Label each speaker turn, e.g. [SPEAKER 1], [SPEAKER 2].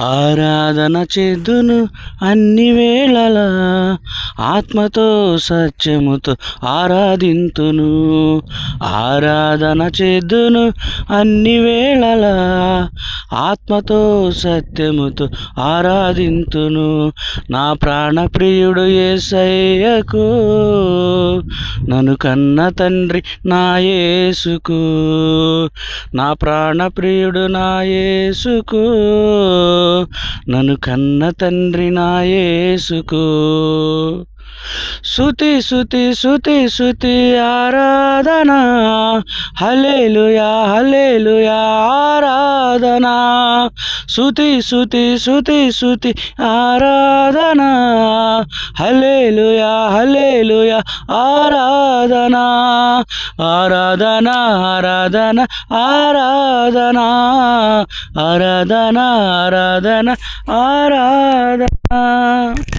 [SPEAKER 1] ఆరాధన చేద్దును అన్ని వేళలా, ఆత్మతో సత్యముతో ఆరాధింతును. ఆరాధన చేద్దును అన్ని వేళలా, ఆత్మతో సత్యముతో ఆరాధింతును. నా ప్రాణప్రియుడు యేసయ్యకు, నన్ను కన్న తండ్రి నా యేసుకు. నా ప్రాణప్రియుడు నా యేసుకు, నన్ను కన్న తండ్రి నా యేసుకు. స్తుతి స్తుతి స్తుతి స్తుతి ఆరాధన, హల్లెలూయా హల్లెలూయా ఆరాధన. స్తుతి స్తుతి స్తుతి స్తుతి ఆరాధన, హల్లెలూయా హల్లెలూయా ఆరాధన. ఆరాధన ఆరాధన ఆరాధన ఆరాధన ఆరాధన ఆరాధన.